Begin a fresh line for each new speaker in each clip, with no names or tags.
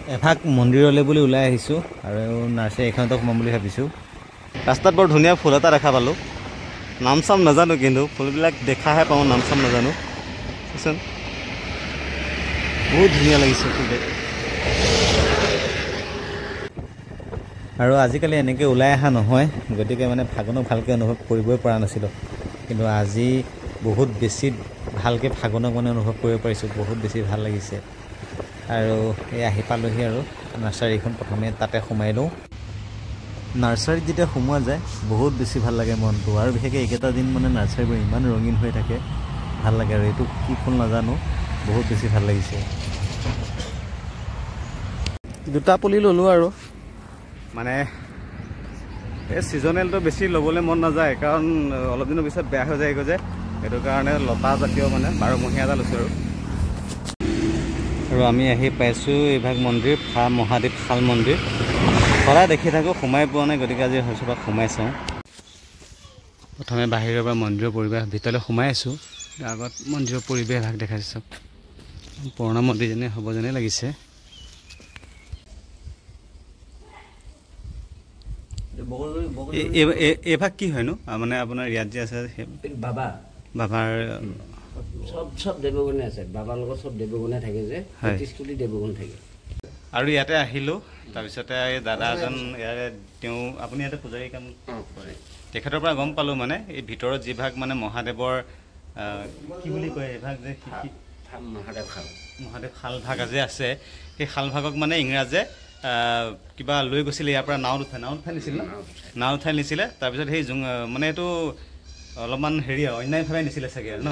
এভাগ মন্দিৰলৈ বুলি ওলাই আহিছোঁ আৰু নাৰ্চাৰী এখনতো সোমাম বুলি ভাবিছোঁ। ৰাস্তাত বৰ ধুনীয়া ফুল এটা দেখা পালোঁ। নাম চাম নাজানো, কিন্তু ফুলবিলাক দেখাহে পাওঁ, নাম চাম নাজানো। চোন বহুত ধুনীয়া লাগিছে ফুলবিলাক। আৰু আজিকালি এনেকৈ ওলাই অহা নহয়, গতিকে মানে ফাগুনক ভালকৈ অনুভৱ কৰিবই পৰা নাছিলোঁ। কিন্তু আজি বহুত বেছি ভালকৈ ফাগুনক মানে অনুভৱ কৰিব পাৰিছোঁ। বহুত বেছি ভাল লাগিছে। আৰু এই আহি পালোহি আৰু নাৰ্চাৰীখন প্ৰথমে তাতে সোমাই লওঁ। নাৰ্চাৰীত যেতিয়া সোমোৱা যায় বহুত বেছি ভাল লাগে মনটো, আৰু বিশেষকৈ এইকেইটা দিন মানে নাৰ্চাৰীবোৰ ইমান ৰঙীন হৈ থাকে, ভাল লাগে। আৰু এইটো কি ফুল নাজানো, বহুত বেছি ভাল লাগিছে। দুটা পুলি ল'লোঁ আৰু মানে এই ছিজনেলটো বেছি ল'বলৈ মন নাযায়, কাৰণ অলপ দিনৰ পিছত বেয়া হৈ যায়গৈ যে, সেইটো কাৰণে লতা জাতীয় মানে 12মহীয়া এটা লৈছোঁ। আৰু আমি আহি পাইছোঁ এইভাগ মন্দিৰ, মহাদেৱ শাল মন্দিৰ। সদায় দেখি থাকোঁ, সোমাই পোৱা নাই, গতিকে আজি ভাবিছোঁ বা সোমাই চাওঁ। প্ৰথমে বাহিৰৰ পৰা মন্দিৰৰ পৰিৱেশ, ভিতৰলৈ সোমাই আছোঁ। আগত মন্দিৰৰ পৰিৱেশ ভাগ দেখাইছোঁ। পুৰণা মন্দিৰ যেনে হ'ব যেনে লাগিছে। এইভাগ কি হয়নো, মানে আপোনাৰ ইয়াত যে আছে
বাবা
বাবাৰ
সব দেৱগুণে আছে। বাবাৰ লগত সব দেৱগুণে থাকে যে, 33 কোটি দেৱগুণ থাকে।
আৰু ইয়াতে আহিলোঁ, তাৰপিছতে দাদা এজন ইয়াৰে, তেওঁ আপুনি ইয়াতে পূজাৰী কাম কৰে, তেখেতৰ পৰা গম পালোঁ মানে এই ভিতৰত যিভাগ মানে মহাদেৱৰ কি বুলি কয়, এইভাগ যে মহাদেৱ শাল ভাগ যে আছে, সেই শাল ভাগক মানে ইংৰাজে কিবা লৈ গৈছিলে ইয়াৰ পৰা, নাৱত উঠাই নিছিলে। তাৰপিছত সেই মানে এইটো অলপমান হেৰি অন্যায়ভাৱে নিছিলে চাগে ন।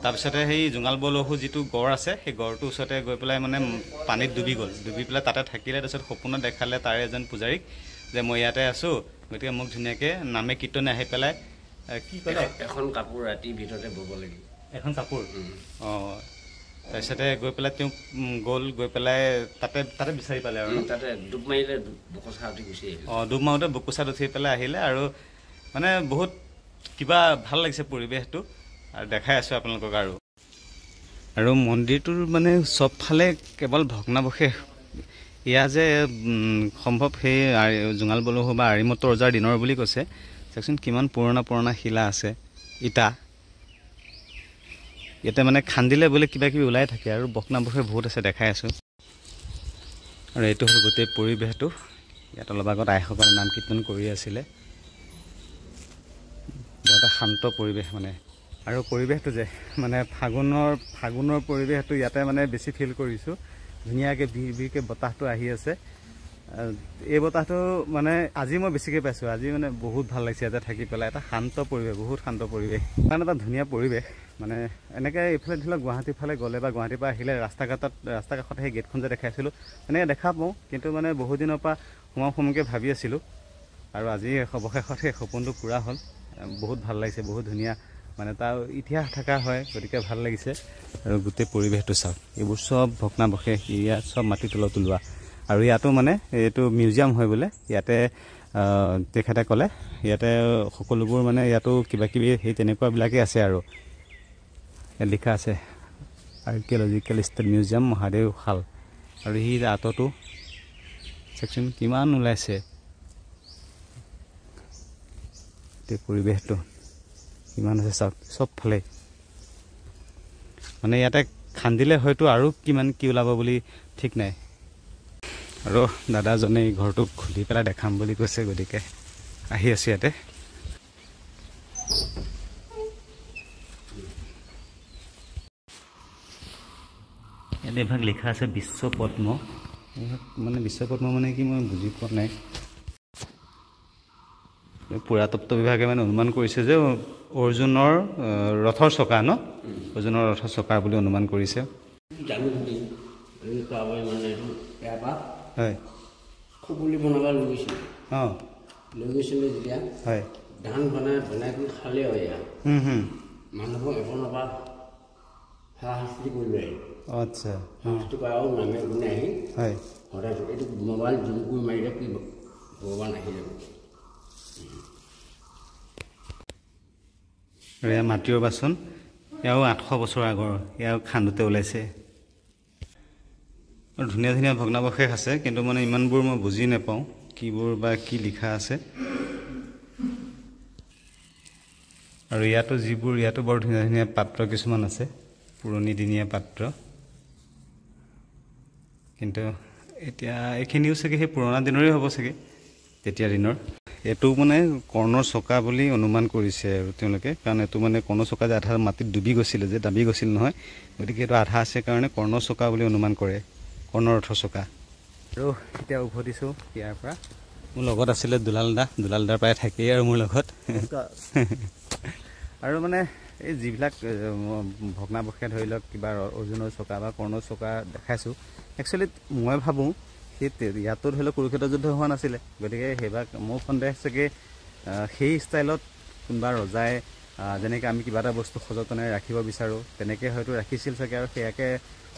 তাৰপিছতে সেই জোঙাল বলহু যিটো গড় আছে, সেই গড়টোৰ ওচৰতে গৈ পেলাই মানে পানীত ডুবি গ'ল। ডুবি পেলাই তাতে থাকিলে। তাৰপিছত সপোনত দেখালে তাৰে এজন পূজাৰীক যে মই ইয়াতে আছোঁ, গতিকে মোক ধুনীয়াকৈ নামে কীৰ্তনে আহি পেলাই কি ক'লে,
এখন কাপোৰ ৰাতিৰ ভিতৰতে বব লাগিব, এখন
কাপোৰ। অঁ, তাৰপিছতে গৈ পেলাই তেওঁ গৈ পেলাই তাতে বিচাৰি পালে আৰু
তাতে ডুব মাৰিলে, বোকোচা উঠি গুচি আহিলে।
অঁ, ডুব মাৰোঁতে বোকোচাত উঠি পেলাই আহিলে। আৰু মানে বহুত কিবা ভাল লাগিছে পৰিৱেশটো, আৰু দেখাই আছোঁ আপোনালোকক। আৰু মন্দিৰটোৰ মানে চবফালে কেৱল ভগ্নাৱশেষ। ইয়াৰ যে সম্ভৱ সেই জোঙাল বলহু বা আৰিমত ৰজাৰ দিনৰ বুলি কৈছে। চাওকচোন কিমান পুৰণা শিলা আছে, ইটা। ইয়াতে মানে খান্দিলে বোলে কিবা কিবি ওলাই থাকে, আৰু ভগ্নাৱশেষ বহুত আছে, দেখাই আছোঁ। আৰু এইটো হ'ল গোটেই পৰিৱেশটো। ইয়াত অলপ আগত আইসকলে নাম কীৰ্তন কৰি আছিলে। বৰ এটা শান্ত পৰিৱেশ মানে। আৰু পৰিৱেশটো যে মানে ফাগুনৰ পৰিৱেশটো ইয়াতে মানে বেছি ফিল কৰিছোঁ। ধুনীয়াকৈ ভিৰকৈ বতাহটো আহি আছে। এই বতাহটো মানে আজি মই বেছিকৈ পাইছোঁ। আজি মানে বহুত ভাল লাগিছে ইয়াতে থাকি পেলাই। এটা শান্ত পৰিৱেশ, বহুত শান্ত পৰিৱেশ, ইমান এটা ধুনীয়া পৰিৱেশ। মানে এনেকৈ এইফালে ধৰি লওক গুৱাহাটীৰ ফালে গ'লে বা গুৱাহাটীৰ পৰা আহিলে ৰাস্তা কাষত সেই গেটখন যে দেখাইছিলোঁ, এনেকৈ দেখা পাওঁ। কিন্তু মানে বহুত দিনৰ পৰা সোমামকৈ ভাবি আছিলোঁ, আৰু আজি অৱশেষত সেই সপোনটো পূৰা হ'ল। বহুত ভাল লাগিছে, বহুত ধুনীয়া, মানে তাৰ ইতিহাস থকা হয়, গতিকে ভাল লাগিছে। আৰু গোটেই পৰিৱেশটো চাওক, এইবোৰ চব ভগ্নাৱশেষ, ইয়াত চব মাটিৰ তলত ওলোৱা। আৰু ইয়াতো মানে এইটো মিউজিয়াম হয় বোলে। ইয়াতে তেখেতে ক'লে ইয়াতে সকলোবোৰ মানে ইয়াতো কিবাকিবি সেই তেনেকুৱাবিলাকেই আছে। আৰু ইয়াত লিখা আছে আৰ্কিঅলজিকেল ষ্টেট মিউজিয়াম মহাদেৱ শাল। আৰু সি আঁততো চাওকচোন কিমান ওলাইছে, গোটেই পৰিৱেশটো কিমান আছে চাওক চবফালে। মানে ইয়াতে খান্দিলে হয়তো আৰু কিমান কি ওলাব বুলি ঠিক নাই। আৰু দাদাজনে এই ঘৰটো খুলি পেলাই দেখাম বুলি কৈছে, গতিকে আহি আছোঁ ইয়াতে। ইয়াত এভাগ লিখা আছে বিশ্বপদ্ম। মানে বিশ্বপদ্ম মানে কি মই বুজি পোৱা নাই। পুৰাতত্ব বিভাগে মানে অনুমান কৰিছে যে অৰ্জুনৰ ৰথৰ চকা ন, অৰ্জুনৰ ৰথৰ চকা বুলি অনুমান কৰিছে। হয়,
খুবুলি বনাব লৈ গৈছিলে।
অঁ,
লৈ গৈছিলে যেতিয়া,
হয়,
ধান বনাই খালে হয়। মানুহবোৰ এখনৰ পৰা শাস্তি কৰি লৈ আহিল।
আচ্ছা,
শাস্তি কৰা আৰু নামে গুণে আহি,
হয়,
সদায় এইটো মোবাইল জুম কৰি মাৰিলে কি ভগৱান আহি যাব।
আৰু এয়া মাটিৰ বাচন, এয়াও 800 বছৰ আগৰ, এয়াও খান্দোতে ওলাইছে। আৰু ধুনীয়া ধুনীয়া ভগ্নাৱশেষ আছে কিন্তু মানে ইমানবোৰ মই বুজি নাপাওঁ কিবোৰ বা কি লিখা আছে আৰু ইয়াতো বৰ ধুনীয়া ধুনীয়া পাত্ৰ কিছুমান আছে পুৰণি দিনীয়া পাত্ৰ কিন্তু এতিয়া এইখিনিও চাগে সেই পুৰণা দিনৰে হ'ব চাগে তেতিয়া দিনৰ এটো মানে কৰ্ণৰ চকা বুলি অনুমান কৰিছে আৰু তেওঁলোকে কাৰণ এটো মানে কৰ্ণৰ চকা যে আধা মাটিত ডুবি গৈছিল যে দাবি গৈছিল নহয় গতিকে এটো আধা আছে কাৰণে কৰ্ণৰ চকা বুলি অনুমান কৰে কৰ্ণৰ ৰথ চকা আৰু এতিয়া উভতিছো ইয়াৰ পৰা মোৰ লগত আছিল দুলালদাৰ প্ৰায় থাকেই আৰু মোৰ লগত আৰু মানে এই যিবিলাক ভগ্নাৱশেষ ধৰি লওক কিবা অৰ্জুনৰ চকা বা কৰ্ণৰ চকা দেখাইছো একচুৱেলি মই ভাবোঁ ইয়াতো ধৰি লওক কুৰুক্ষেত্ৰ যুদ্ধ হোৱা নাছিলে গতিকে সেইবাক মোৰ সন্দেহ চাগে সেই ষ্টাইলত কোনোবা ৰজাই যেনেকৈ আমি কিবা এটা বস্তু সযতনে ৰাখিব বিচাৰোঁ তেনেকৈ হয়তো ৰাখিছিল চাগে আৰু সেয়াকে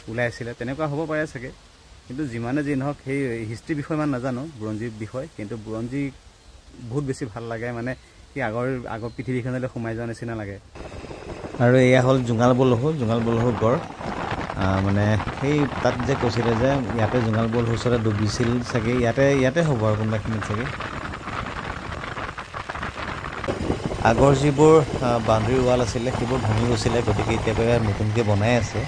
ওলাইছিলে তেনেকুৱা হ'ব পাৰে চাগে কিন্তু যিমানে যি নহওক সেই হিষ্ট্ৰীৰ বিষয়ে ইমান নাজানো বুৰঞ্জীৰ বিষয় কিন্তু বুৰঞ্জী বহুত বেছি ভাল লাগে মানে কি আগৰ পৃথিৱীখনলৈ সোমাই যোৱা নিচিনা লাগে আৰু এয়া হ'ল জোঙাল বলহু গড় মানে সেই তাত যে কৈছিলে যে ইয়াতে জোঙাল বলহু ওচৰত ডুবিছিল চাগে ইয়াতে হ'ব আৰু কোনোবাখিনিত চাগে আগৰ যিবোৰ বাউণ্ডেৰী ৱাল আছিলে সেইবোৰ ভাঙি গৈছিলে গতিকে এতিয়া নতুনকৈ বনাই আছে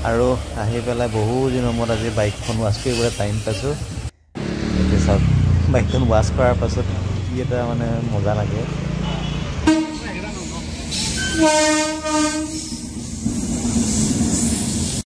আৰু আহি পেলাই বহুদিনৰ মূৰত আজি বাইকখন ৱাছ কৰিবলৈ টাইম পাইছোঁ এতিয়া চাওক বাইকখন ৱাছ কৰাৰ পাছত কি এটা মানে মজা লাগে